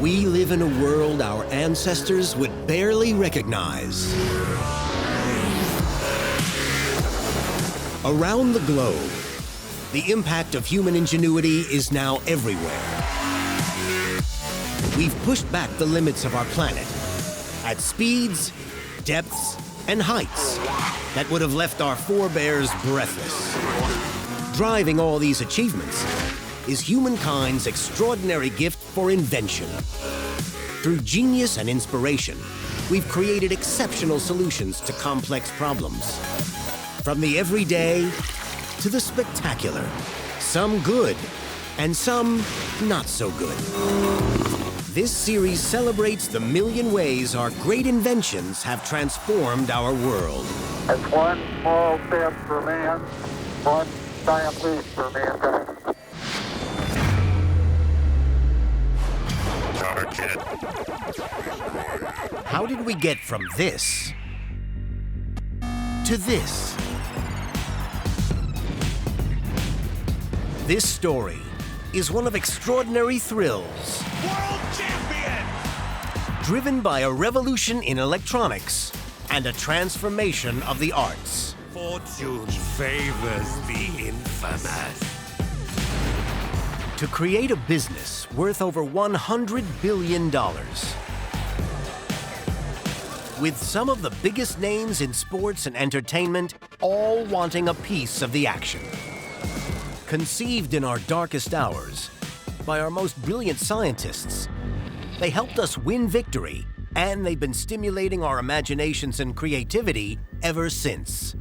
We live in a world our ancestors would barely recognize. Around the globe, the impact of human ingenuity is now everywhere. We've pushed back the limits of our planet at speeds, depths, and heights that would have left our forebears breathless. Driving all these achievements is humankind's extraordinary gift for invention. Through genius and inspiration, we've created exceptional solutions to complex problems. From the everyday to the spectacular, some good and some not so good. This series celebrates the million ways our great inventions have transformed our world. It's one small step for man, one giant leap for mankind. How did we get from this to this? This story is one of extraordinary thrills. World champion! Driven by a revolution in electronics and a transformation of the arts. Fortune favors the infamous. To create a business worth over $100 billion. With some of the biggest names in sports and entertainment all wanting a piece of the action. Conceived in our darkest hours by our most brilliant scientists, they helped us win victory, and they've been stimulating our imaginations and creativity ever since.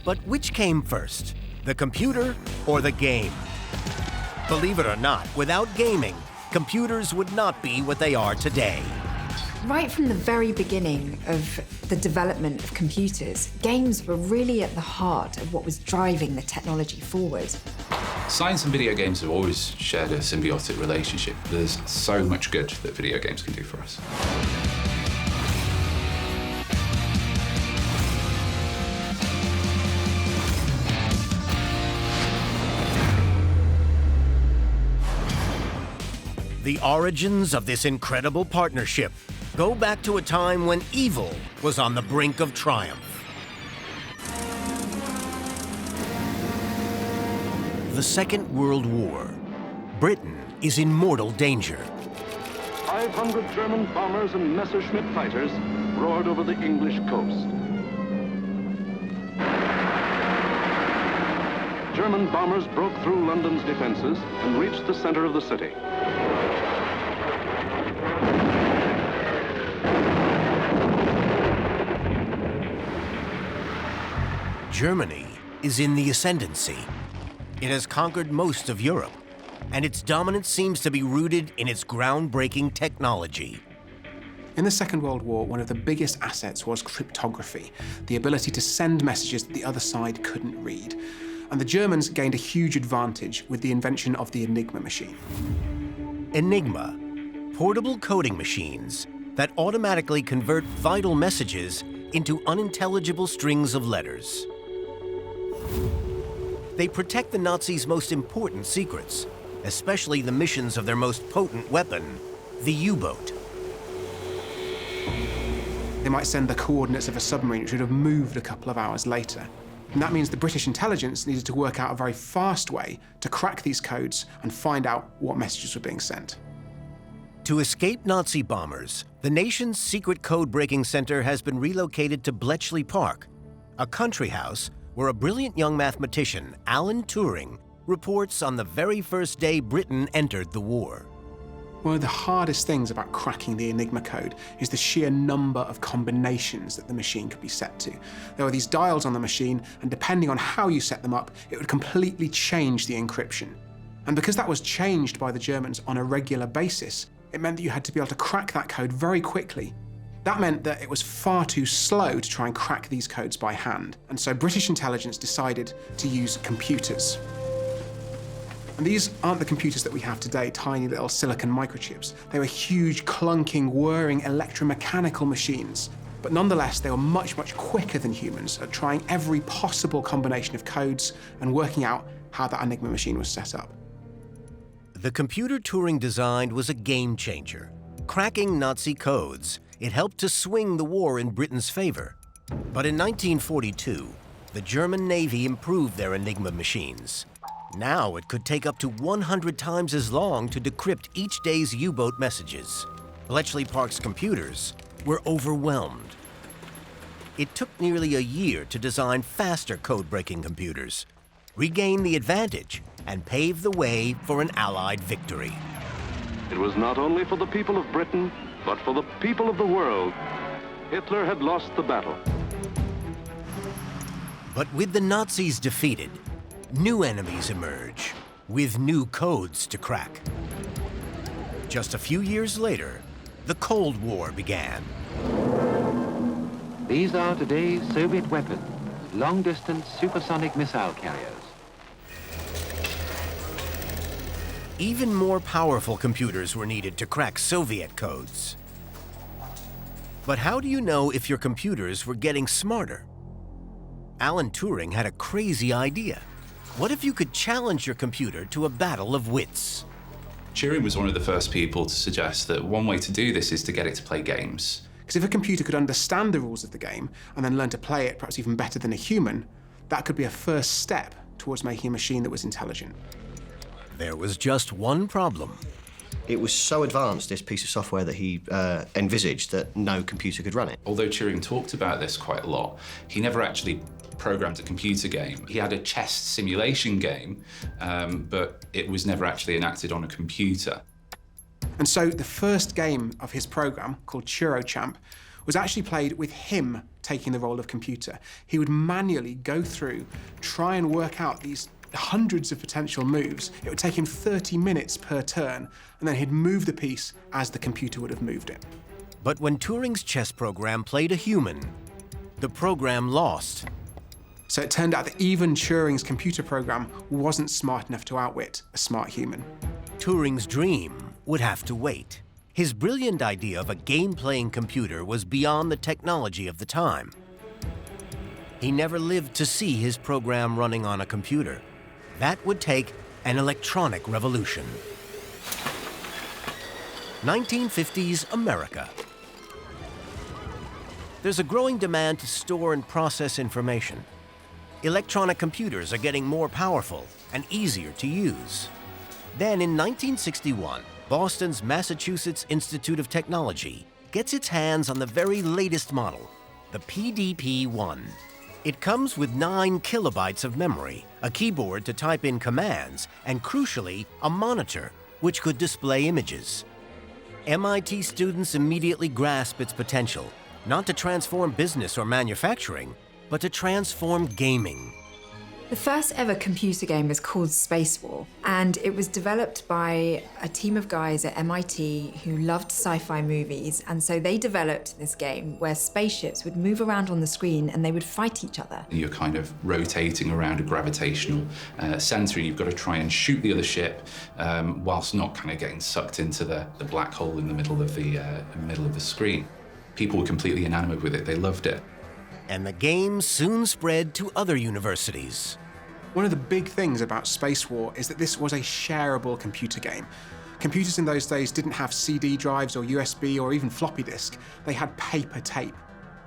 But which came first, the computer or the game? Believe it or not, without gaming, computers would not be what they are today. Right from the very beginning of the development of computers, games were really at the heart of what was driving the technology forward. Science and video games have always shared a symbiotic relationship. There's so much good that video games can do for us. The origins of this incredible partnership go back to a time when evil was on the brink of triumph. The Second World War. Britain is in mortal danger. 500 German bombers and Messerschmitt fighters roared over the English coast. German bombers broke through London's defenses and reached the center of the city. Germany is in the ascendancy. It has conquered most of Europe, and its dominance seems to be rooted in its groundbreaking technology. In the Second World War, one of the biggest assets was cryptography, the ability to send messages that the other side couldn't read. And the Germans gained a huge advantage with the invention of the Enigma machine. Enigma, portable coding machines that automatically convert vital messages into unintelligible strings of letters. They protect the Nazis' most important secrets, especially the missions of their most potent weapon, the U-boat. They might send the coordinates of a submarine which would have moved a couple of hours later. And that means the British intelligence needed to work out a very fast way to crack these codes and find out what messages were being sent. To escape Nazi bombers, the nation's secret code-breaking center has been relocated to Bletchley Park, a country house where a brilliant young mathematician, Alan Turing, reports on the very first day Britain entered the war. One of the hardest things about cracking the Enigma code is the sheer number of combinations that the machine could be set to. There were these dials on the machine, and depending on how you set them up, it would completely change the encryption. And because that was changed by the Germans on a regular basis, it meant that you had to be able to crack that code very quickly. That meant that it was far too slow to try and crack these codes by hand. And so British intelligence decided to use computers. And these aren't the computers that we have today, tiny little silicon microchips. They were huge, clunking, whirring electromechanical machines. But nonetheless, they were much, much quicker than humans at trying every possible combination of codes and working out how that Enigma machine was set up. The computer Turing designed was a game changer, cracking Nazi codes, it helped to swing the war in Britain's favor. But in 1942, the German Navy improved their Enigma machines. Now it could take up to 100 times as long to decrypt each day's U-boat messages. Bletchley Park's computers were overwhelmed. It took nearly a year to design faster code-breaking computers, regain the advantage, and pave the way for an Allied victory. It was not only for the people of Britain, but for the people of the world. Hitler had lost the battle. But with the Nazis defeated, new enemies emerge, with new codes to crack. Just a few years later, the Cold War began. These are today's Soviet weapons, long-distance supersonic missile carriers. Even more powerful computers were needed to crack Soviet codes. But how do you know if your computers were getting smarter? Alan Turing had a crazy idea. What if you could challenge your computer to a battle of wits? Turing was one of the first people to suggest that one way to do this is to get it to play games. Because if a computer could understand the rules of the game and then learn to play it perhaps even better than a human, that could be a first step towards making a machine that was intelligent. There was just one problem. It was so advanced, this piece of software that he envisaged, that no computer could run it. Although Turing talked about this quite a lot, he never actually programmed a computer game. He had a chess simulation game, but it was never actually enacted on a computer. And so the first game of his program, called Champ, was actually played with him taking the role of computer. He would manually go through, try and work out these hundreds of potential moves. It would take him 30 minutes per turn, and then he'd move the piece as the computer would have moved it. But when Turing's chess program played a human, the program lost. So it turned out that even Turing's computer program wasn't smart enough to outwit a smart human. Turing's dream would have to wait. His brilliant idea of a game-playing computer was beyond the technology of the time. He never lived to see his program running on a computer. That would take an electronic revolution. 1950s America. There's a growing demand to store and process information. Electronic computers are getting more powerful and easier to use. Then in 1961, Boston's Massachusetts Institute of Technology gets its hands on the very latest model, the PDP-1. It comes with 9 kilobytes of memory, a keyboard to type in commands, and crucially, a monitor, which could display images. MIT students immediately grasp its potential, not to transform business or manufacturing, but to transform gaming. The first ever computer game was called Space War, and it was developed by a team of guys at MIT who loved sci-fi movies, and so they developed this game where spaceships would move around on the screen and they would fight each other. You're kind of rotating around a gravitational center, and you've got to try and shoot the other ship whilst not kind of getting sucked into the black hole in the middle of the screen. People were completely enamored with it. They loved it. And the game soon spread to other universities. One of the big things about Space War is that this was a shareable computer game. Computers in those days didn't have CD drives or USB or even floppy disk. They had paper tape.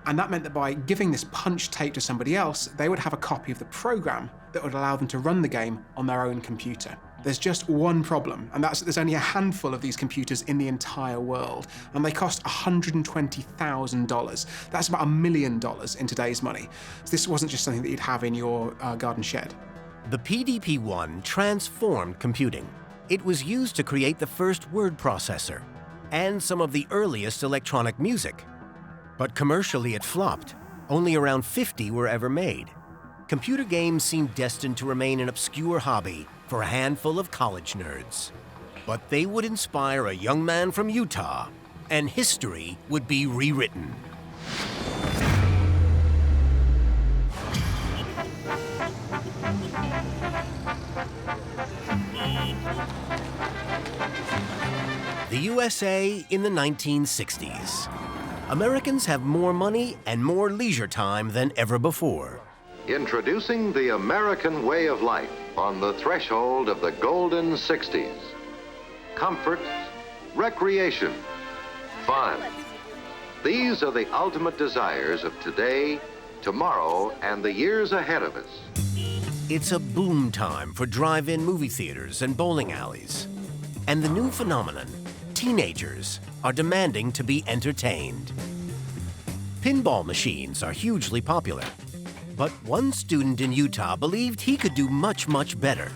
And that meant that by giving this punch tape to somebody else, they would have a copy of the program that would allow them to run the game on their own computer. There's just one problem, and that's that there's only a handful of these computers in the entire world, and they cost $120,000. That's about $1 million in today's money. So this wasn't just something that you'd have in your garden shed. The PDP-1 transformed computing. It was used to create the first word processor and some of the earliest electronic music. But commercially it flopped. Only around 50 were ever made. Computer games seemed destined to remain an obscure hobby for a handful of college nerds. But they would inspire a young man from Utah, and history would be rewritten. The USA in the 1960s. Americans have more money and more leisure time than ever before. Introducing the American way of life on the threshold of the golden 60s. Comfort, recreation, fun. These are the ultimate desires of today, tomorrow, and the years ahead of us. It's a boom time for drive-in movie theaters and bowling alleys. And the new phenomenon, teenagers are demanding to be entertained. Pinball machines are hugely popular, but one student in Utah believed he could do much, much better.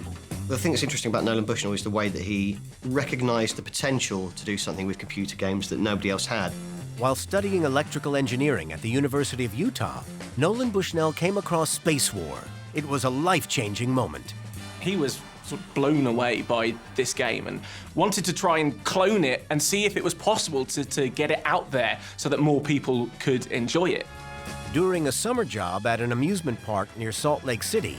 The thing that's interesting about Nolan Bushnell is the way that he recognized the potential to do something with computer games that nobody else had. While studying electrical engineering at the University of Utah, Nolan Bushnell came across Space War. It was a life-changing moment. He was sort of blown away by this game and wanted to try and clone it and see if it was possible to get it out there so that more people could enjoy it. During a summer job at an amusement park near Salt Lake City,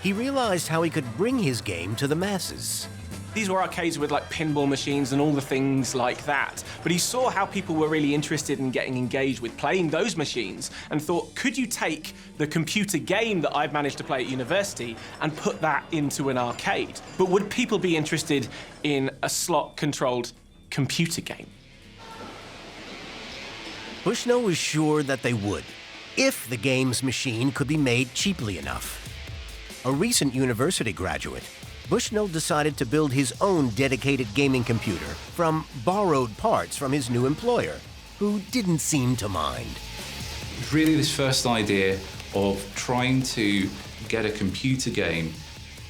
he realized how he could bring his game to the masses. These were arcades with like pinball machines and all the things like that. But he saw how people were really interested in getting engaged with playing those machines and thought, could you take the computer game that I've managed to play at university and put that into an arcade? But would people be interested in a slot-controlled computer game? Bushnell was sure that they would, if the game's machine could be made cheaply enough. A recent university graduate, Bushnell decided to build his own dedicated gaming computer from borrowed parts from his new employer, who didn't seem to mind. Really, this first idea of trying to get a computer game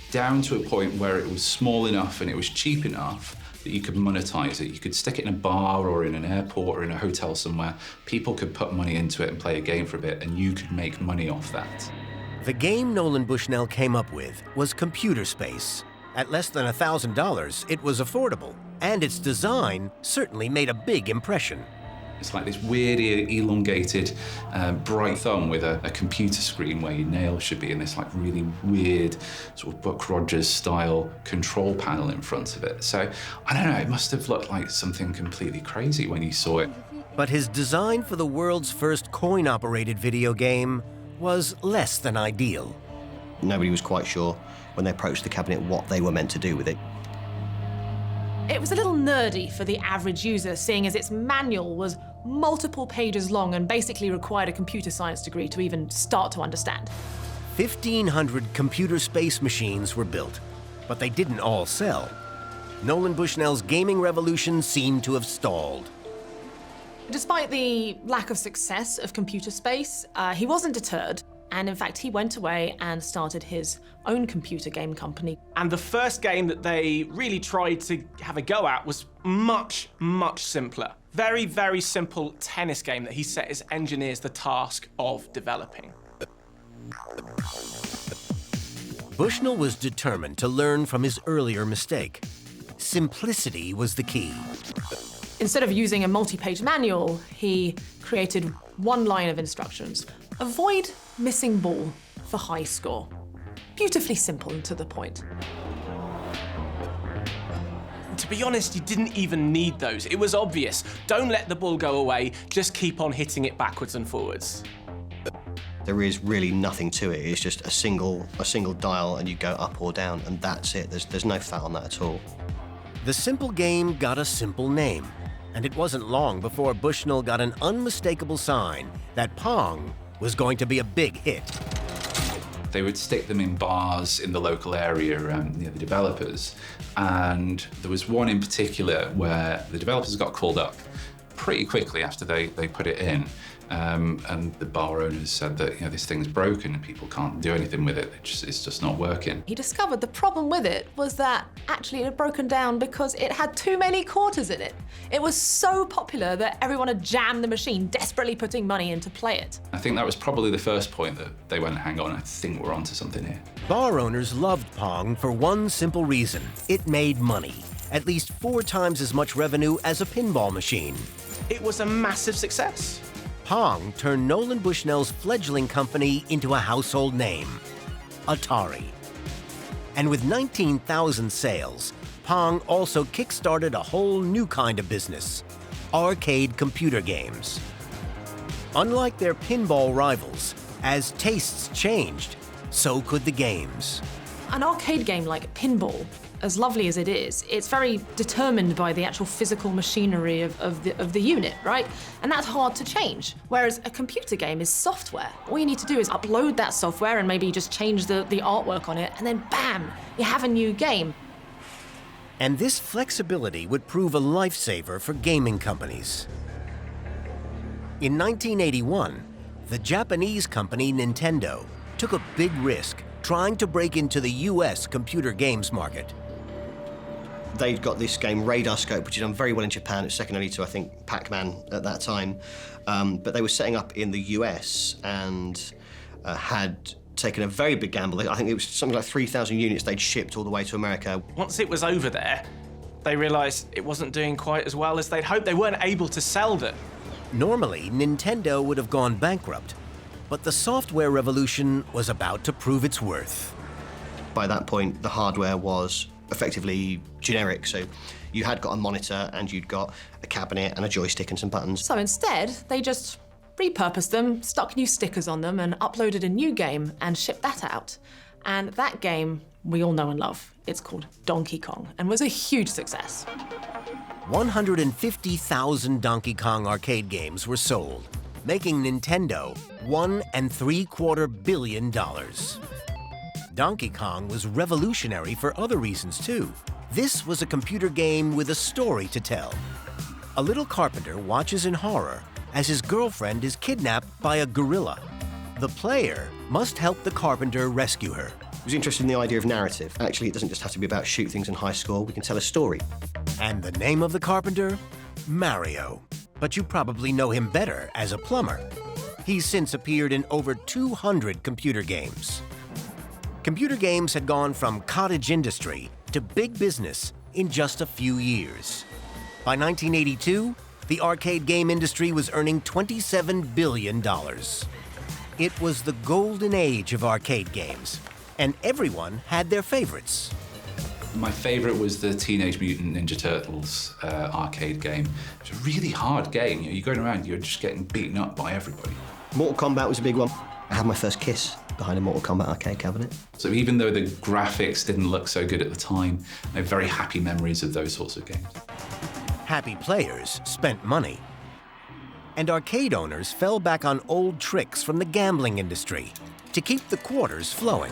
down to a point where it was small enough and it was cheap enough that you could monetize it. You could stick it in a bar or in an airport or in a hotel somewhere. People could put money into it and play a game for a bit, and you could make money off that. The game Nolan Bushnell came up with was Computer Space. At less than $1,000, it was affordable, and its design certainly made a big impression. It's like this weird, elongated, bright thumb with a computer screen where your nails should be in this like really weird sort of Buck Rogers-style control panel in front of it. So, I don't know, it must have looked like something completely crazy when you saw it. But his design for the world's first coin-operated video game was less than ideal. Nobody was quite sure when they approached the cabinet what they were meant to do with it. It was a little nerdy for the average user, seeing as its manual was multiple pages long and basically required a computer science degree to even start to understand. 1,500 computer space machines were built, but they didn't all sell. Nolan Bushnell's gaming revolution seemed to have stalled. Despite the lack of success of Computer Space, he wasn't deterred. And in fact, he went away and started his own computer game company. And the first game that they really tried to have a go at was much, much simpler. Very, very simple tennis game that he set his engineers the task of developing. Bushnell was determined to learn from his earlier mistake. Simplicity was the key. Instead of using a multi-page manual, he created one line of instructions. Avoid missing ball for high score. Beautifully simple and to the point. To be honest, you didn't even need those. It was obvious. Don't let the ball go away, just keep on hitting it backwards and forwards. There is really nothing to it. It's just a single dial and you go up or down, and that's it. There's no fat on that at all. The simple game got a simple name, and it wasn't long before Bushnell got an unmistakable sign that Pong was going to be a big hit. They would stick them in bars in the local area near the developers, and there was one in particular where the developers got called up pretty quickly after they put it in, and the bar owners said that this thing's broken and people can't do anything with it. It's just not working. He discovered the problem with it was that actually it had broken down because it had too many quarters in it. It was so popular that everyone had jammed the machine, desperately putting money in to play it. I think that was probably the first point that they went, hang on, I think we're onto something here. Bar owners loved Pong for one simple reason. It made money. At least 4 times as much revenue as a pinball machine. It was a massive success. Pong turned Nolan Bushnell's fledgling company into a household name, Atari. And with 19,000 sales, Pong also kick-started a whole new kind of business, arcade computer games. Unlike their pinball rivals, as tastes changed, so could the games. An arcade game like pinball as lovely as it is, it's very determined by the actual physical machinery of the unit, right? And that's hard to change. Whereas a computer game is software. All you need to do is upload that software and maybe just change the artwork on it, and then bam, you have a new game. And this flexibility would prove a lifesaver for gaming companies. In 1981, the Japanese company Nintendo took a big risk trying to break into the US computer games market. They'd got this game, Radar Scope, which had done very well in Japan. It's second only to, I think, Pac-Man at that time. But they were setting up in the US and had taken a very big gamble. I think it was something like 3,000 units they'd shipped all the way to America. Once it was over there, they realised it wasn't doing quite as well as they'd hoped. They weren't able to sell them. Normally, Nintendo would have gone bankrupt, but the software revolution was about to prove its worth. By that point, the hardware was effectively generic, so you had got a monitor and you'd got a cabinet and a joystick and some buttons. So instead, they just repurposed them, stuck new stickers on them, and uploaded a new game and shipped that out. And that game we all know and love. It's called Donkey Kong and was a huge success. 150,000 Donkey Kong arcade games were sold, making Nintendo $1.75 billion. Donkey Kong was revolutionary for other reasons too. This was a computer game with a story to tell. A little carpenter watches in horror as his girlfriend is kidnapped by a gorilla. The player must help the carpenter rescue her. I was interested in the idea of narrative. Actually, it doesn't just have to be about shoot things and high score. We can tell a story. And the name of the carpenter? Mario. But you probably know him better as a plumber. He's since appeared in over 200 computer games. Computer games had gone from cottage industry to big business in just a few years. By 1982, the arcade game industry was earning $27 billion. It was the golden age of arcade games, and everyone had their favorites. My favorite was the Teenage Mutant Ninja Turtles arcade game. It was a really hard game. You're going around, you're just getting beaten up by everybody. Mortal Kombat was a big one. I had my first kiss behind a Mortal Kombat arcade cabinet. So even though the graphics didn't look so good at the time, I have very happy memories of those sorts of games. Happy players spent money. And arcade owners fell back on old tricks from the gambling industry to keep the quarters flowing.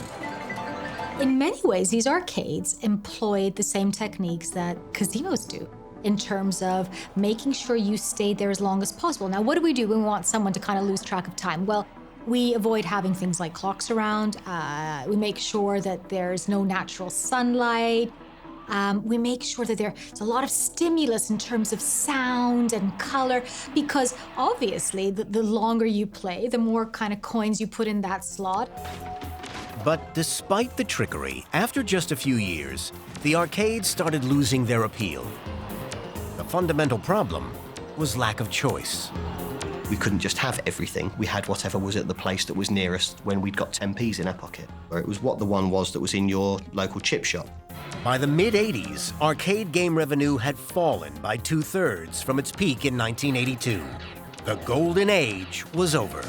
In many ways, these arcades employed the same techniques that casinos do in terms of making sure you stayed there as long as possible. Now, what do? We want someone to kind of lose track of time. Well, we avoid having things like clocks around. We make sure that there's no natural sunlight. We make sure that there's a lot of stimulus in terms of sound and color, because obviously the longer you play, the more kind of coins you put in that slot. But despite the trickery, after just a few years, the arcades started losing their appeal. The fundamental problem was lack of choice. We couldn't just have everything. We had whatever was at the place that was nearest when we'd got 10p's in our pocket. Or it was what the one was that was in your local chip shop. By the mid-'80s, arcade game revenue had fallen by 2/3 from its peak in 1982. The golden age was over.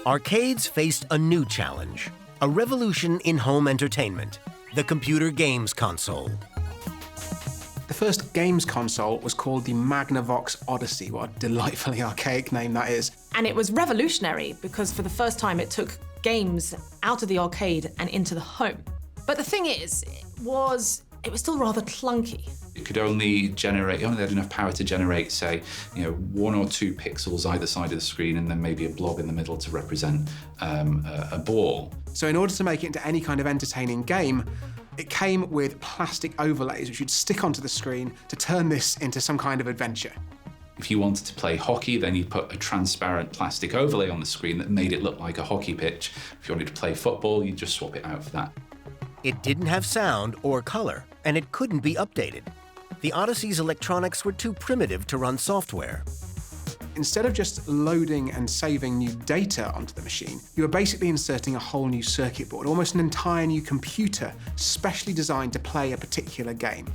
Arcades faced a new challenge, a revolution in home entertainment, the computer games console. The first games console was called the Magnavox Odyssey. What a delightfully archaic name that is. And it was revolutionary because for the first time it took games out of the arcade and into the home. But the thing is, it was still rather clunky. It could only had enough power to generate, say, 1 or 2 pixels either side of the screen and then maybe a blob in the middle to represent a ball. So in order to make it into any kind of entertaining game, it came with plastic overlays which you'd stick onto the screen to turn this into some kind of adventure. If you wanted to play hockey, then you'd put a transparent plastic overlay on the screen that made it look like a hockey pitch. If you wanted to play football, you'd just swap it out for that. It didn't have sound or color, and it couldn't be updated. The Odyssey's electronics were too primitive to run software. Instead of just loading and saving new data onto the machine, you were basically inserting a whole new circuit board, almost an entire new computer, specially designed to play a particular game.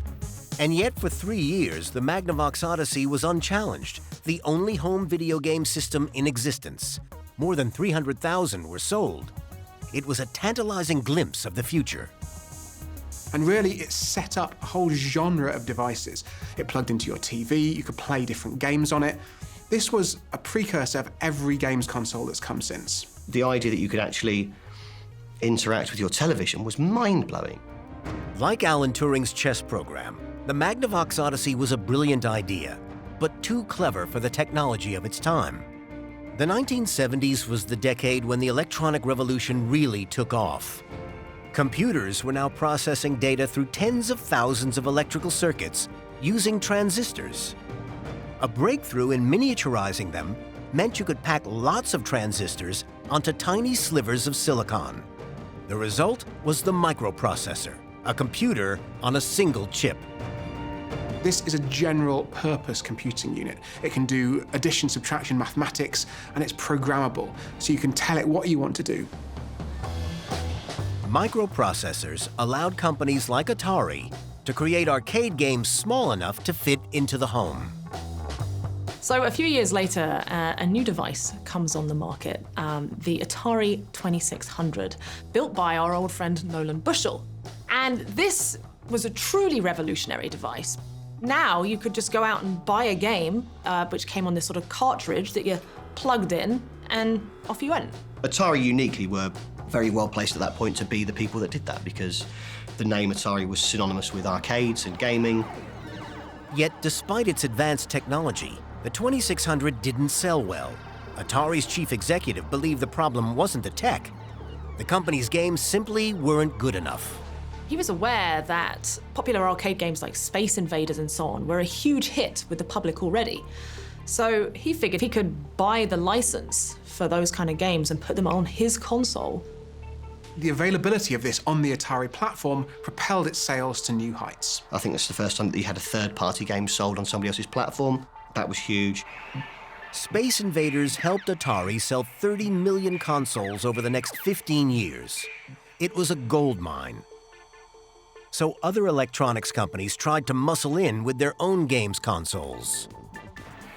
And yet for 3 years, the Magnavox Odyssey was unchallenged, the only home video game system in existence. More than 300,000 were sold. It was a tantalizing glimpse of the future. And really, it set up a whole genre of devices. It plugged into your TV, you could play different games on it. This was a precursor of every games console that's come since. The idea that you could actually interact with your television was mind-blowing. Like Alan Turing's chess program, the Magnavox Odyssey was a brilliant idea, but too clever for the technology of its time. The 1970s was the decade when the electronic revolution really took off. Computers were now processing data through tens of thousands of electrical circuits using transistors. A breakthrough in miniaturizing them meant you could pack lots of transistors onto tiny slivers of silicon. The result was the microprocessor, a computer on a single chip. This is a general-purpose computing unit. It can do addition, subtraction, mathematics, and it's programmable, so you can tell it what you want to do. Microprocessors allowed companies like Atari to create arcade games small enough to fit into the home. So a few years later, a new device comes on the market, the Atari 2600, built by our old friend Nolan Bushnell. And this was a truly revolutionary device. Now you could just go out and buy a game, which came on this sort of cartridge that you plugged in, and off you went. Atari uniquely were very well placed at that point to be the people that did that, because the name Atari was synonymous with arcades and gaming. Yet, despite its advanced technology, the 2600 didn't sell well. Atari's chief executive believed the problem wasn't the tech. The company's games simply weren't good enough. He was aware that popular arcade games like Space Invaders and so on were a huge hit with the public already. So he figured he could buy the license for those kind of games and put them on his console. The availability of this on the Atari platform propelled its sales to new heights. I think that's the first time that you had a third-party game sold on somebody else's platform. That was huge. Space Invaders helped Atari sell 30 million consoles over the next 15 years. It was a gold mine. So other electronics companies tried to muscle in with their own games consoles.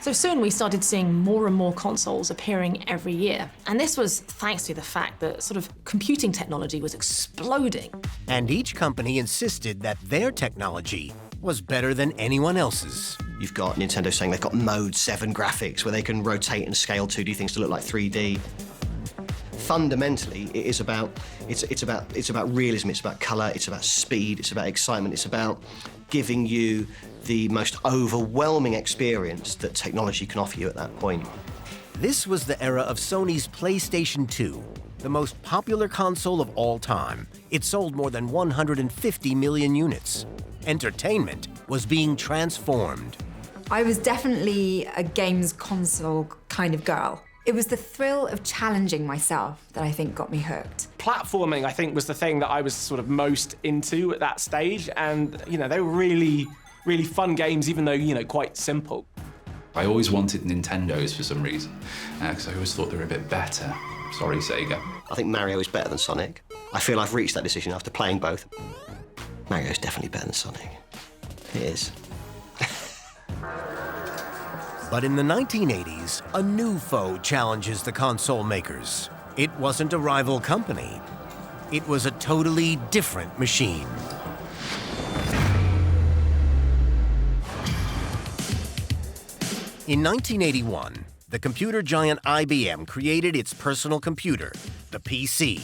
So soon we started seeing more and more consoles appearing every year. And this was thanks to the fact that sort of computing technology was exploding. And each company insisted that their technology was better than anyone else's. You've got Nintendo saying they've got Mode 7 graphics where they can rotate and scale 2D things to look like 3D. Fundamentally, it is about realism, it's about colour, it's about speed, it's about excitement, it's about giving you the most overwhelming experience that technology can offer you at that point. This was the era of Sony's PlayStation 2, the most popular console of all time. It sold more than 150 million units. Entertainment was being transformed. I was definitely a games console kind of girl. It was the thrill of challenging myself that I think got me hooked. Platforming, I think, was the thing that I was sort of most into at that stage. And, you know, they were really, really fun games, even though, you know, quite simple. I always wanted Nintendos for some reason, because I always thought they were a bit better. Sorry, Sega. I think Mario is better than Sonic. I feel I've reached that decision after playing both. Mario's definitely better than Sonic. It is. But in the 1980s, a new foe challenges the console makers. It wasn't a rival company. It was a totally different machine. In 1981, the computer giant IBM created its personal computer, the PC,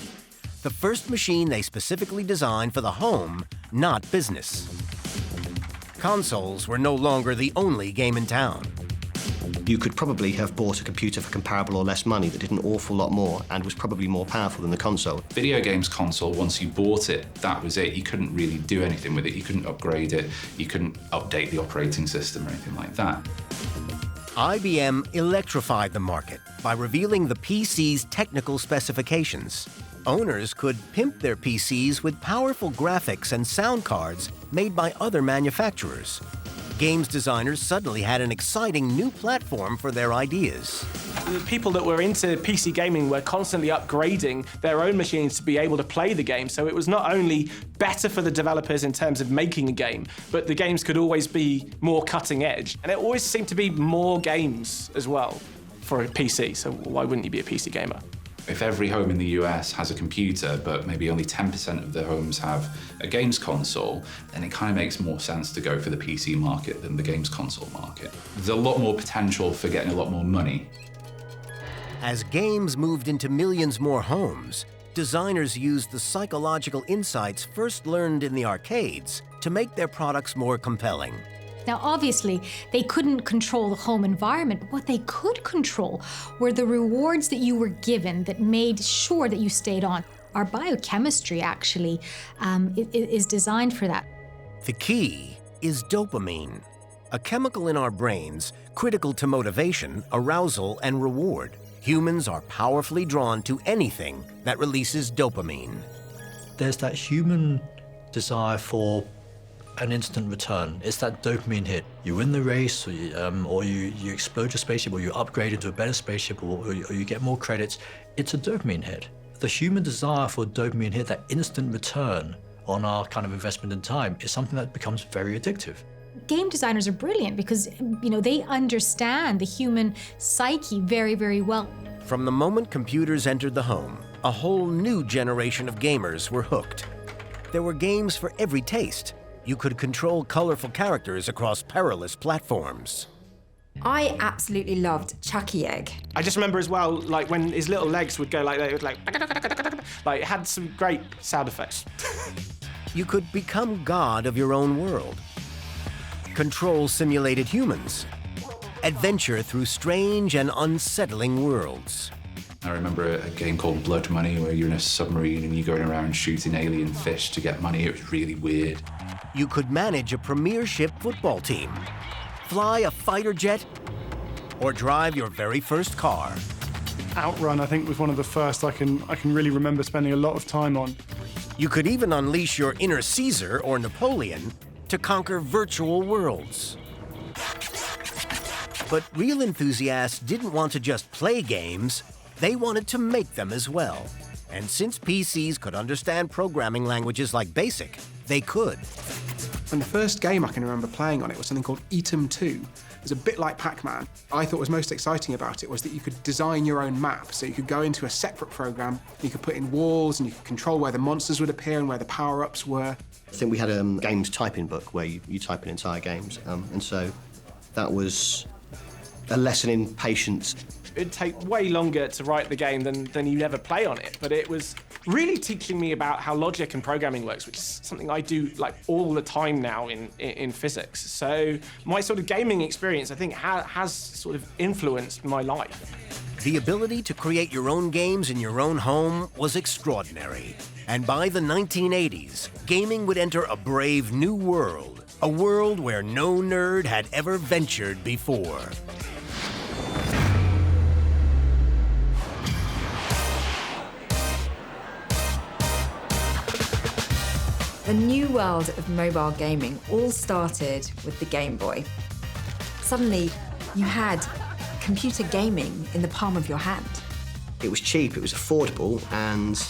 the first machine they specifically designed for the home, not business. Consoles were no longer the only game in town. You could probably have bought a computer for comparable or less money that did an awful lot more and was probably more powerful than the console. Video games console, once you bought it, that was it. You couldn't really do anything with it. You couldn't upgrade it. You couldn't update the operating system or anything like that. IBM electrified the market by revealing the PC's technical specifications. Owners could pimp their PCs with powerful graphics and sound cards made by other manufacturers. Games designers suddenly had an exciting new platform for their ideas. The people that were into PC gaming were constantly upgrading their own machines to be able to play the game, so it was not only better for the developers in terms of making a game, but the games could always be more cutting edge. And it always seemed to be more games as well. for a PC, so why wouldn't you be a PC gamer? If every home in the US has a computer, but maybe only 10% of the homes have a games console, then it kind of makes more sense to go for the PC market than the games console market. There's a lot more potential for getting a lot more money. As games moved into millions more homes, designers used the psychological insights first learned in the arcades to make their products more compelling. Now, obviously, they couldn't control the home environment. What they could control were the rewards that you were given that made sure that you stayed on. Our biochemistry, actually, is designed for that. The key is dopamine, a chemical in our brains critical to motivation, arousal, and reward. Humans are powerfully drawn to anything that releases dopamine. There's that human desire for an instant return. It's that dopamine hit. You win the race, or you explode your spaceship, or you upgrade into a better spaceship, or you get more credits. It's a dopamine hit. The human desire for dopamine hit, that instant return on our kind of investment in time, is something that becomes very addictive. Game designers are brilliant because, they understand the human psyche very, very well. From the moment computers entered the home, a whole new generation of gamers were hooked. There were games for every taste. You could control colorful characters across perilous platforms. I absolutely loved Chucky Egg. I just remember as well, like when his little legs would go like that, it would like it had some great sound effects. You could become god of your own world. Control simulated humans. Adventure through strange and unsettling worlds. I remember a game called Blood Money where you're in a submarine and you're going around shooting alien fish to get money. It was really weird. You could manage a premiership football team, fly a fighter jet, or drive your very first car. Outrun, I think, was one of the first I can really remember spending a lot of time on. You could even unleash your inner Caesar or Napoleon to conquer virtual worlds. But real enthusiasts didn't want to just play games, they wanted to make them as well. And since PCs could understand programming languages like BASIC, they could. And the first game I can remember playing on it was something called Eatem 2. It was a bit like Pac-Man. I thought was most exciting about it was that you could design your own map. So you could go into a separate program, you could put in walls, and you could control where the monsters would appear and where the power-ups were. I think we had a games typing book where you type in entire games. And so that was a lesson in patience. It'd take way longer to write the game than you'd ever play on it, but it was really teaching me about how logic and programming works, which is something I do like all the time now in physics. So my sort of gaming experience, I think, has sort of influenced my life. The ability to create your own games in your own home was extraordinary. And by the 1980s, gaming would enter a brave new world, a world where no nerd had ever ventured before. The new world of mobile gaming all started with the Game Boy. Suddenly, you had computer gaming in the palm of your hand. It was cheap, it was affordable, and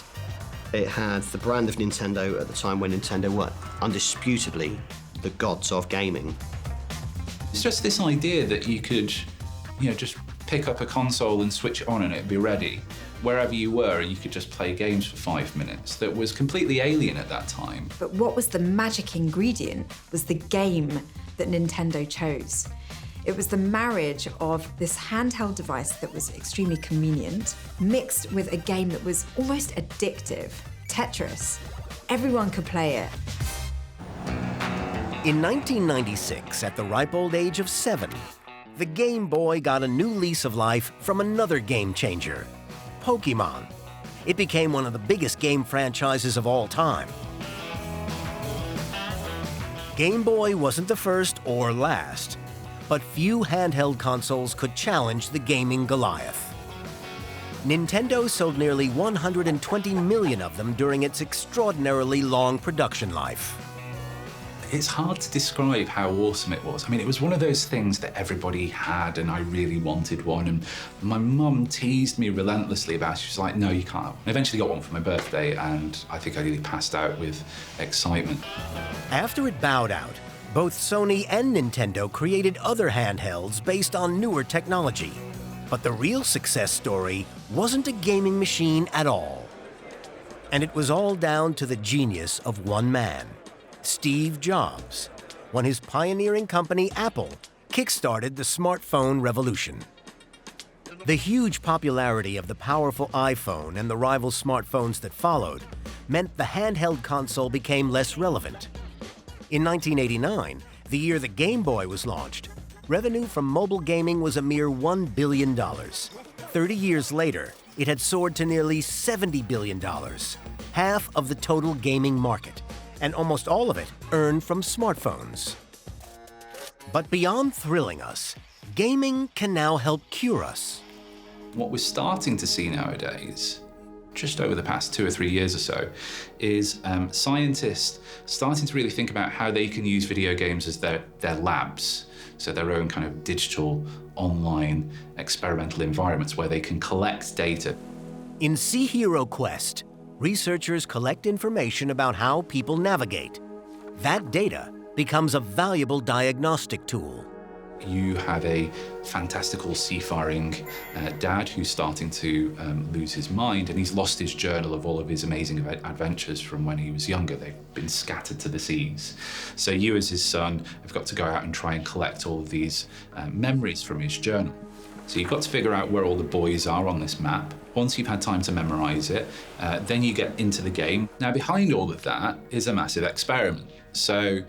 it had the brand of Nintendo at the time when Nintendo were undisputably the gods of gaming. It's just this idea that you could, just pick up a console and switch it on and it'd be ready. Wherever you were, you could just play games for 5 minutes. That was completely alien at that time. But what was the magic ingredient was the game that Nintendo chose. It was the marriage of this handheld device that was extremely convenient, mixed with a game that was almost addictive, Tetris. Everyone could play it. In 1996, at the ripe old age of 7, the Game Boy got a new lease of life from another game changer, Pokemon. It became one of the biggest game franchises of all time. Game Boy wasn't the first or last, but few handheld consoles could challenge the gaming Goliath. Nintendo sold nearly 120 million of them during its extraordinarily long production life. It's hard to describe how awesome it was. I mean, it was one of those things that everybody had and I really wanted one. And my mum teased me relentlessly about it. She was like, no, you can't. I eventually got one for my birthday and I think I nearly passed out with excitement. After it bowed out, both Sony and Nintendo created other handhelds based on newer technology. But the real success story wasn't a gaming machine at all. And it was all down to the genius of one man, Steve Jobs, when his pioneering company Apple kickstarted the smartphone revolution. The huge popularity of the powerful iPhone and the rival smartphones that followed meant the handheld console became less relevant. In 1989, the year the Game Boy was launched, revenue from mobile gaming was a mere $1 billion. 30 years later, it had soared to nearly $70 billion, half of the total gaming market, and almost all of it earned from smartphones. But beyond thrilling us, gaming can now help cure us. What we're starting to see nowadays, just over the past 2 or 3 years or so, is scientists starting to really think about how they can use video games as their labs, so their own kind of digital, online, experimental environments where they can collect data. In Sea Hero Quest, researchers collect information about how people navigate. That data becomes a valuable diagnostic tool. You have a fantastical seafaring dad who's starting to lose his mind, and he's lost his journal of all of his amazing adventures from when he was younger. They've been scattered to the seas. So you as his son have got to go out and try and collect all of these memories from his journal. So you've got to figure out where all the boys are on this map. Once you've had time to memorize it, then you get into the game. Now behind all of that is a massive experiment. So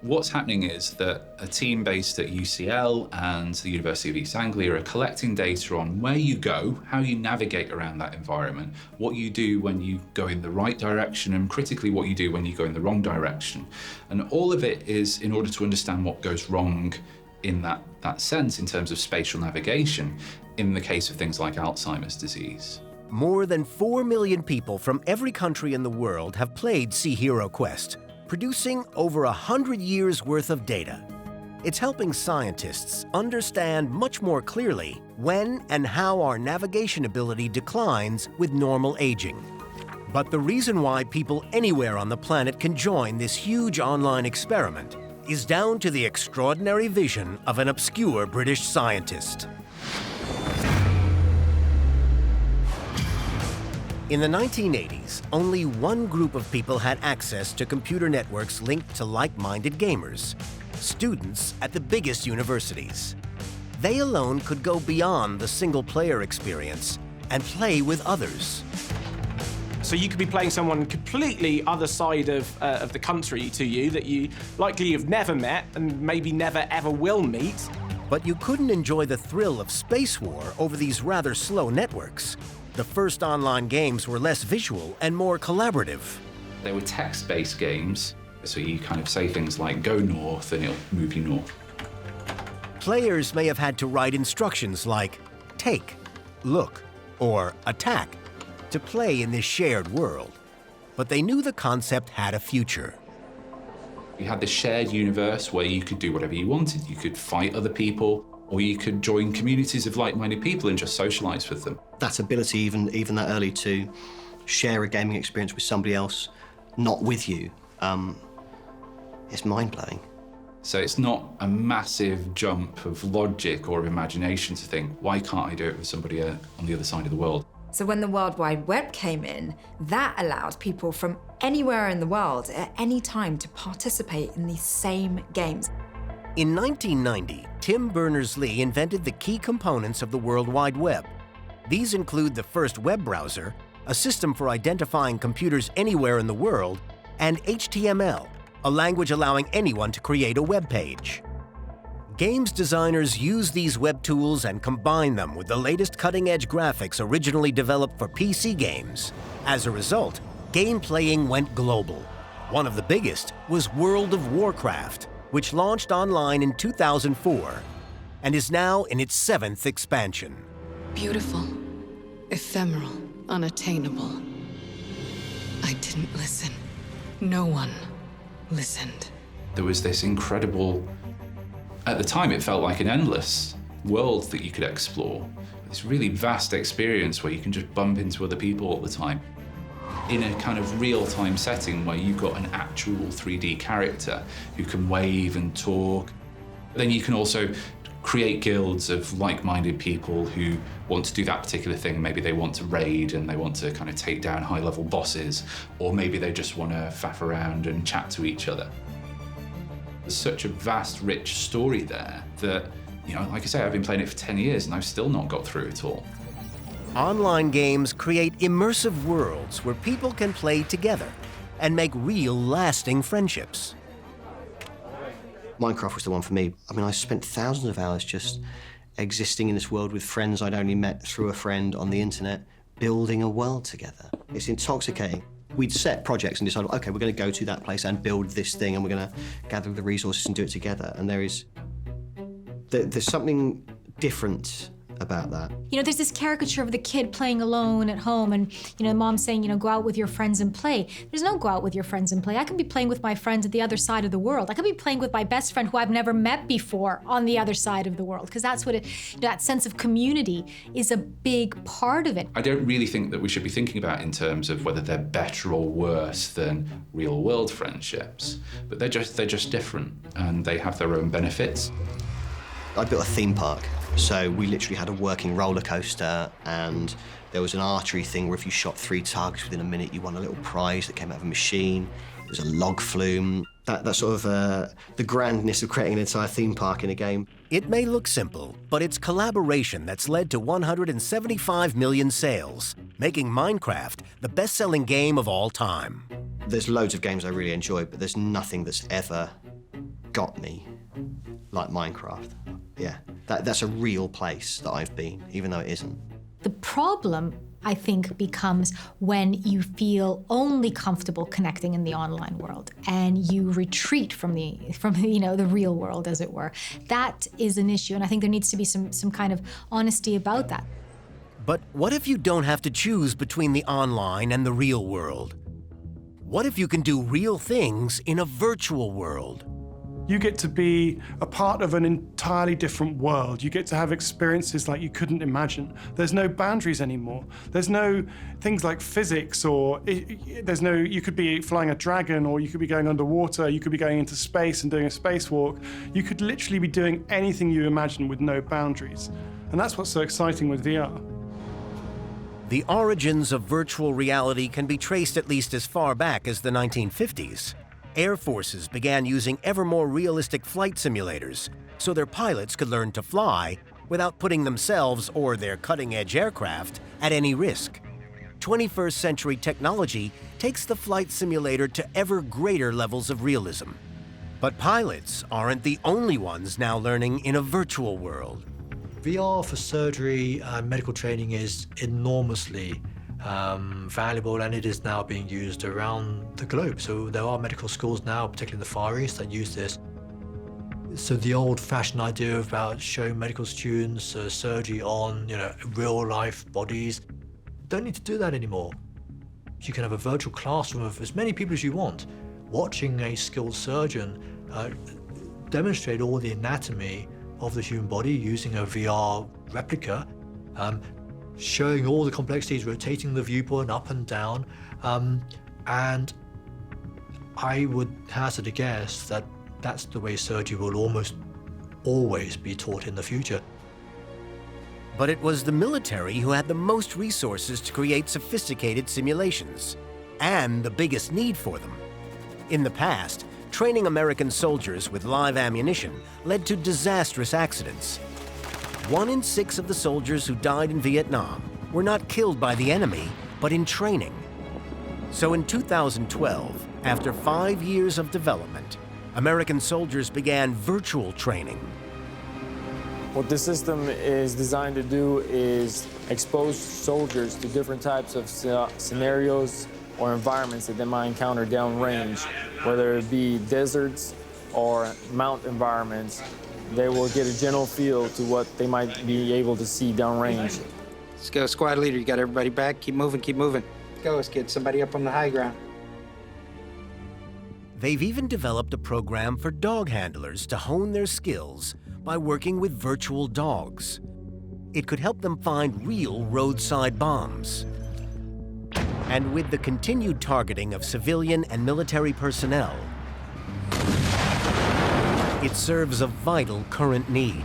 what's happening is that a team based at UCL and the University of East Anglia are collecting data on where you go, how you navigate around that environment, what you do when you go in the right direction, and critically what you do when you go in the wrong direction. And all of it is in order to understand what goes wrong in that sense in terms of spatial navigation in the case of things like Alzheimer's disease. More than 4 million people from every country in the world have played Sea Hero Quest, producing over 100 years' worth of data. It's helping scientists understand much more clearly when and how our navigation ability declines with normal aging. But the reason why people anywhere on the planet can join this huge online experiment is down to the extraordinary vision of an obscure British scientist. In the 1980s, only one group of people had access to computer networks linked to like-minded gamers, students at the biggest universities. They alone could go beyond the single-player experience and play with others. So you could be playing someone completely other side of the country to you that you likely you've never met and maybe never ever will meet. But you couldn't enjoy the thrill of space war over these rather slow networks. The first online games were less visual and more collaborative. They were text-based games, so you kind of say things like, go north, and it'll move you north. Players may have had to write instructions like, take, look, or attack, to play in this shared world. But they knew the concept had a future. You had this shared universe where you could do whatever you wanted. You could fight other people, or you could join communities of like-minded people and just socialize with them. That ability, even that early, to share a gaming experience with somebody else, not with you, it's mind-blowing. So it's not a massive jump of logic or of imagination to think, why can't I do it with somebody on the other side of the world? So when the World Wide Web came in, that allowed people from anywhere in the world at any time to participate in these same games. In 1990, Tim Berners-Lee invented the key components of the World Wide Web. These include the first web browser, a system for identifying computers anywhere in the world, and HTML, a language allowing anyone to create a web page. Games designers use these web tools and combine them with the latest cutting-edge graphics originally developed for PC games. As a result, game playing went global. One of the biggest was World of Warcraft, which launched online in 2004 and is now in its 7th expansion. Beautiful, ephemeral, unattainable. I didn't listen. No one listened. There was this incredible, at the time it felt like an endless world that you could explore. This really vast experience where you can just bump into other people all the time. In a kind of real-time setting where you've got an actual 3D character who can wave and talk. Then you can also create guilds of like-minded people who want to do that particular thing. Maybe they want to raid and they want to kind of take down high-level bosses, or maybe they just want to faff around and chat to each other. There's such a vast, rich story there that, you know, like I say, I've been playing it for 10 years and I've still not got through it all. Online games create immersive worlds where people can play together and make real, lasting friendships. Minecraft was the one for me. I mean, I spent thousands of hours just existing in this world with friends I'd only met through a friend on the internet, building a world together. It's intoxicating. We'd set projects and decide, okay, we're going to go to that place and build this thing, and we're going to gather the resources and do it together. And there's something different about that. You know, there's this caricature of the kid playing alone at home and, you know, mom saying, you know, go out with your friends and play. There's no go out with your friends and play. I could be playing with my friends at the other side of the world. I could be playing with my best friend who I've never met before on the other side of the world, because that's what that sense of community is a big part of it. I don't really think that we should be thinking about in terms of whether they're better or worse than real-world friendships, but they're just different and they have their own benefits. I built a theme park. So we literally had a working roller coaster, and there was an archery thing where if you shot 3 targets within a minute, you won a little prize that came out of a machine. There was a log flume. That sort of the grandness of creating an entire theme park in a game. It may look simple, but it's collaboration that's led to 175 million sales, making Minecraft the best-selling game of all time. There's loads of games I really enjoy, but there's nothing that's ever got me like Minecraft. Yeah, that's a real place that I've been, even though it isn't. The problem, I think, becomes when you feel only comfortable connecting in the online world and you retreat from the you know, the real world, as it were. That is an issue, and I think there needs to be some kind of honesty about that. But what if you don't have to choose between the online and the real world? What if you can do real things in a virtual world? You get to be a part of an entirely different world. You get to have experiences like you couldn't imagine. There's no boundaries anymore. There's no things like physics, or you could be flying a dragon, or you could be going underwater, you could be going into space and doing a spacewalk. You could literally be doing anything you imagine with no boundaries. And that's what's so exciting with VR. The origins of virtual reality can be traced at least as far back as the 1950s. Air forces began using ever more realistic flight simulators so their pilots could learn to fly without putting themselves or their cutting-edge aircraft at any risk. 21st century technology takes the flight simulator to ever greater levels of realism. But pilots aren't the only ones now learning in a virtual world. VR for surgery and medical training is enormously valuable, and it is now being used around the globe. So there are medical schools now, particularly in the Far East, that use this. So the old-fashioned idea about showing medical students surgery on, you know, real-life bodies, don't need to do that anymore. You can have a virtual classroom of as many people as you want, watching a skilled surgeon demonstrate all the anatomy of the human body using a VR replica, showing all the complexities, rotating the viewpoint up and down, and I would hazard a guess that that's the way surgery will almost always be taught in the future. But it was the military who had the most resources to create sophisticated simulations, and the biggest need for them. In the past, training American soldiers with live ammunition led to disastrous accidents. 1 in 6 of the soldiers who died in Vietnam were not killed by the enemy, but in training. So in 2012, after 5 years of development, American soldiers began virtual training. What this system is designed to do is expose soldiers to different types of scenarios or environments that they might encounter downrange, whether it be deserts or mount environments. They will get a general feel to what they might be able to see downrange. Let's go, squad leader. You got everybody back? Keep moving, keep moving. Go, let's get somebody up on the high ground. They've even developed a program for dog handlers to hone their skills by working with virtual dogs. It could help them find real roadside bombs. And with the continued targeting of civilian and military personnel, it serves a vital current need.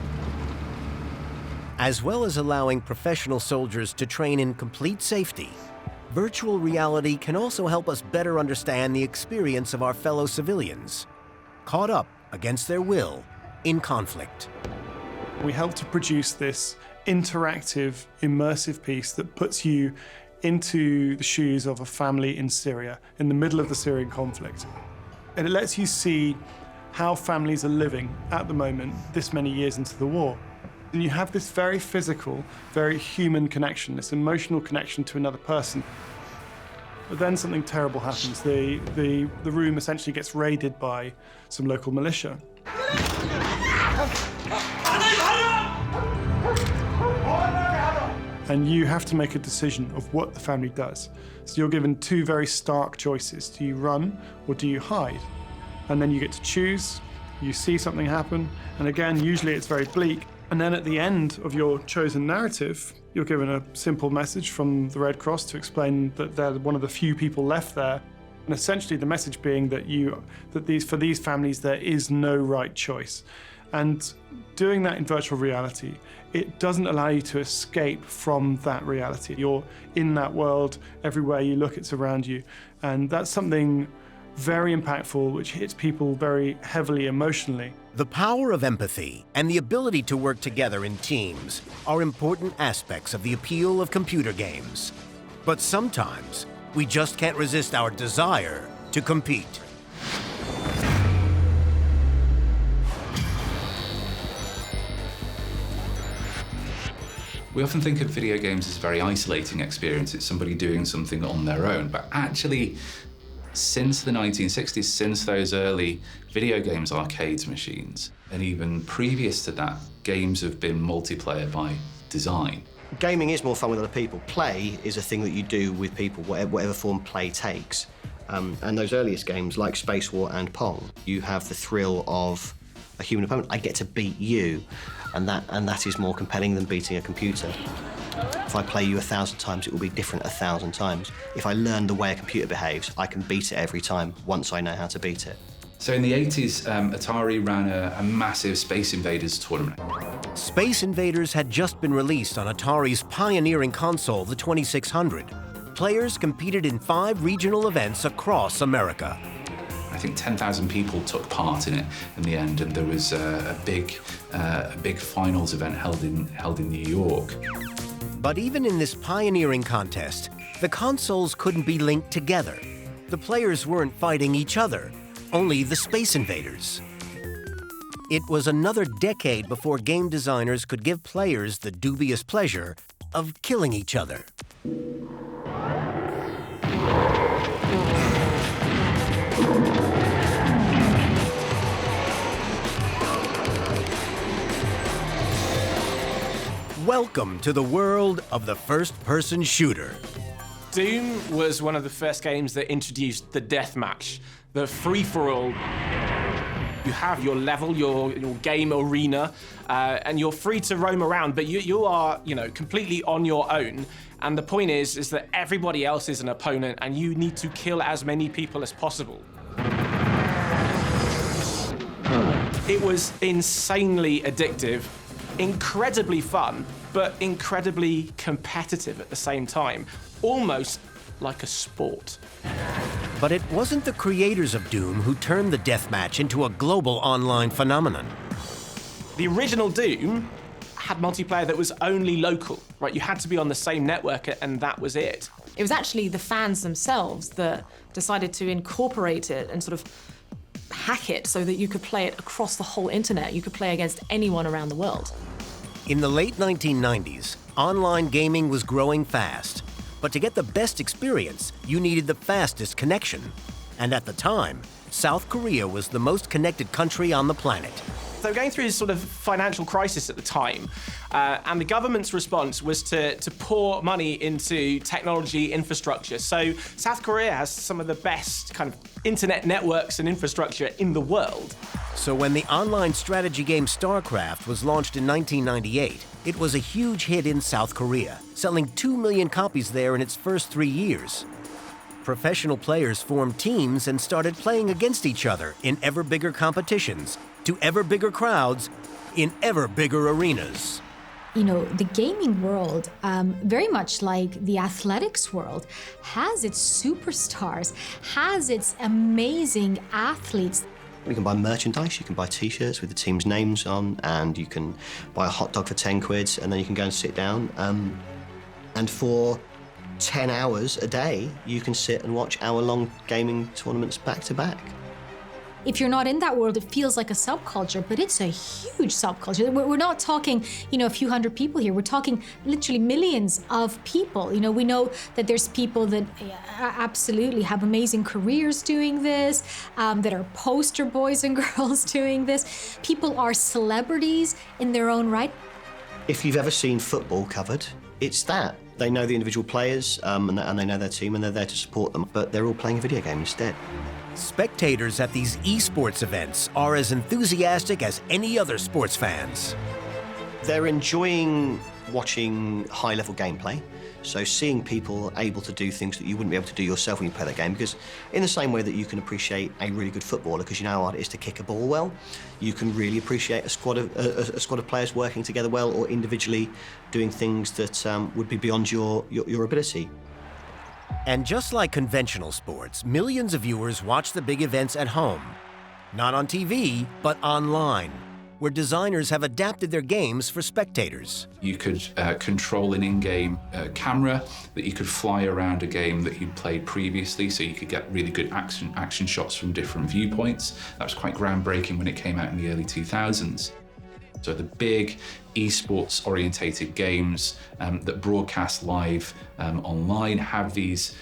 As well as allowing professional soldiers to train in complete safety, virtual reality can also help us better understand the experience of our fellow civilians, caught up against their will in conflict. We help to produce this interactive, immersive piece that puts you into the shoes of a family in Syria, in the middle of the Syrian conflict. And it lets you see how families are living at the moment, this many years into the war. And you have this very physical, very human connection, this emotional connection to another person. But then something terrible happens. The room essentially gets raided by some local militia. And you have to make a decision of what the family does. So you're given two very stark choices. Do you run or do you hide? And then you get to choose, you see something happen, and again, usually it's very bleak. And then at the end of your chosen narrative, you're given a simple message from the Red Cross to explain that they're one of the few people left there. And essentially the message being that for these families, there is no right choice. And doing that in virtual reality, it doesn't allow you to escape from that reality. You're in that world, everywhere you look, it's around you. And that's something very impactful, which hits people very heavily emotionally. The power of empathy and the ability to work together in teams are important aspects of the appeal of computer games. But sometimes, we just can't resist our desire to compete. We often think of video games as a very isolating experience. It's somebody doing something on their own, but actually, since the 1960s, since those early video games arcades machines, and even previous to that, games have been multiplayer by design. Gaming is more fun with other people. Play is a thing that you do with people, whatever form play takes. And those earliest games, like Space War and Pong, you have the thrill of a human opponent. I get to beat you, and that is more compelling than beating a computer. If I play you 1,000 times, it will be different 1,000 times. If I learn the way a computer behaves, I can beat it every time once I know how to beat it. So in the 80s, Atari ran a massive Space Invaders tournament. Space Invaders had just been released on Atari's pioneering console, the 2600. Players competed in 5 regional events across America. I think 10,000 people took part in it in the end, and there was a big finals event held in New York. But even in this pioneering contest, the consoles couldn't be linked together. The players weren't fighting each other, only the Space Invaders. It was another decade before game designers could give players the dubious pleasure of killing each other. Welcome to the world of the first-person shooter. Doom was one of the first games that introduced the deathmatch, the free-for-all. You have your level, your game arena, and you're free to roam around, but you are, completely on your own. And the point is that everybody else is an opponent, and you need to kill as many people as possible. It was insanely addictive, incredibly fun, but incredibly competitive at the same time, almost like a sport. But it wasn't the creators of Doom who turned the deathmatch into a global online phenomenon. The original Doom had multiplayer that was only local, right? You had to be on the same network, and that was it. It was actually the fans themselves that decided to incorporate it and sort of hack it so that you could play it across the whole internet. You could play against anyone around the world. In the late 1990s, online gaming was growing fast. But to get the best experience, you needed the fastest connection. And at the time, South Korea was the most connected country on the planet. They were going through this sort of financial crisis at the time, and the government's response was to pour money into technology infrastructure. So South Korea has some of the best kind of internet networks and infrastructure in the world. So when the online strategy game StarCraft was launched in 1998, it was a huge hit in South Korea, selling 2 million copies there in its first 3 years. Professional players formed teams and started playing against each other in ever bigger competitions, to ever bigger crowds, in ever bigger arenas. the gaming world, very much like the athletics world, has its superstars, has its amazing athletes. You can buy merchandise, you can buy t-shirts with the team's names on, and you can buy a hot dog for 10 quid, and then you can go and sit down. And for 10 hours a day, you can sit and watch hour-long gaming tournaments back to back. If you're not in that world, it feels like a subculture, but it's a huge subculture. We're not talking, a few hundred people here. We're talking literally millions of people. We know that there's people that absolutely have amazing careers doing this, that are poster boys and girls doing this. People are celebrities in their own right. If you've ever seen football covered, it's that. They know the individual players, and they know their team, and they're there to support them, but they're all playing a video game instead. Spectators at these esports events are as enthusiastic as any other sports fans. They're enjoying watching high-level gameplay, so seeing people able to do things that you wouldn't be able to do yourself when you play that game, because in the same way that you can appreciate a really good footballer because you know how hard it is to kick a ball well, you can really appreciate a squad of players working together well or individually doing things that would be beyond your ability. And just like conventional sports, millions of viewers watch the big events at home. Not on TV, but online, where designers have adapted their games for spectators. You could control an in-game camera that you could fly around a game that you'd played previously, so you could get really good action shots from different viewpoints. That was quite groundbreaking when it came out in the early 2000s. So the big esports-orientated games that broadcast live online have these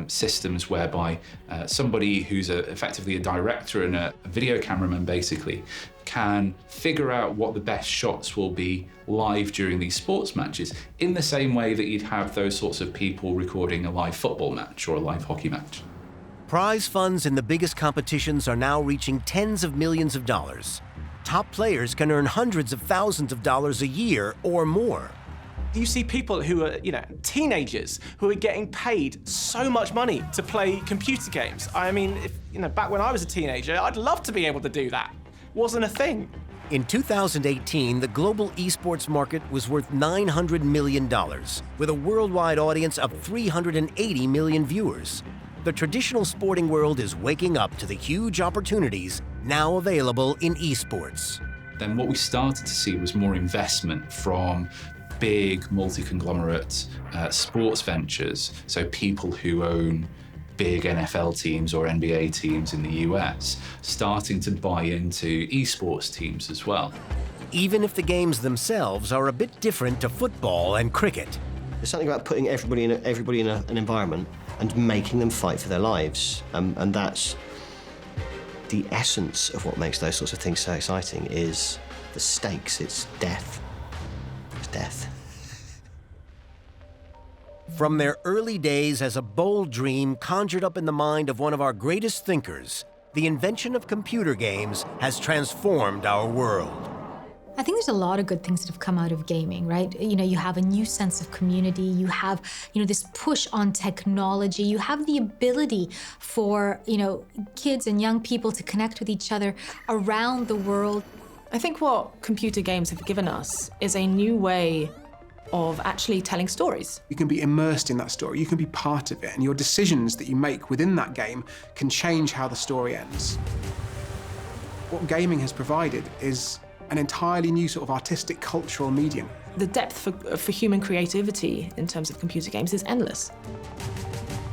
systems whereby somebody who's effectively a director and a video cameraman basically can figure out what the best shots will be live during these sports matches in the same way that you'd have those sorts of people recording a live football match or a live hockey match. Prize funds in the biggest competitions are now reaching tens of millions of dollars. Top players can earn hundreds of thousands of dollars a year or more. You see people who are, teenagers who are getting paid so much money to play computer games. I mean, back when I was a teenager, I'd love to be able to do that. Wasn't a thing. In 2018, the global esports market was worth $900 million, with a worldwide audience of 380 million viewers. The traditional sporting world is waking up to the huge opportunities now available in esports. Then what we started to see was more investment from big multi-conglomerate sports ventures, so people who own big NFL teams or NBA teams in the US, starting to buy into esports teams as well. Even if the games themselves are a bit different to football and cricket. There's something about putting everybody in an environment and making them fight for their lives, and that's the essence of what makes those sorts of things so exciting, is the stakes. It's death. It's death. From their early days as a bold dream conjured up in the mind of one of our greatest thinkers, the invention of computer games has transformed our world. I think there's a lot of good things that have come out of gaming, right? You have a new sense of community, you have, this push on technology, you have the ability for, kids and young people to connect with each other around the world. I think what computer games have given us is a new way of actually telling stories. You can be immersed in that story, you can be part of it, and your decisions that you make within that game can change how the story ends. What gaming has provided is an entirely new sort of artistic, cultural medium. The depth for human creativity in terms of computer games is endless.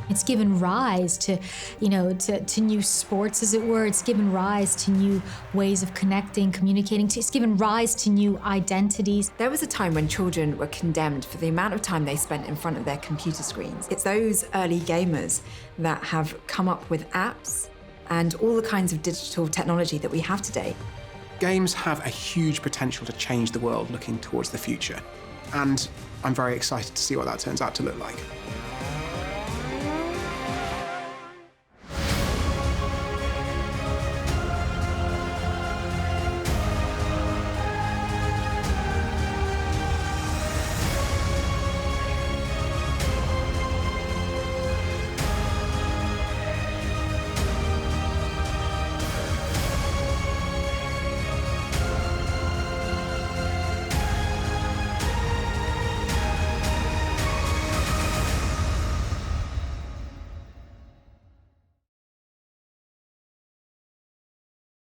It's given rise to, to new sports, as it were. It's given rise to new ways of connecting, communicating. It's given rise to new identities. There was a time when children were condemned for the amount of time they spent in front of their computer screens. It's those early gamers that have come up with apps and all the kinds of digital technology that we have today. Games have a huge potential to change the world looking towards the future. And I'm very excited to see what that turns out to look like.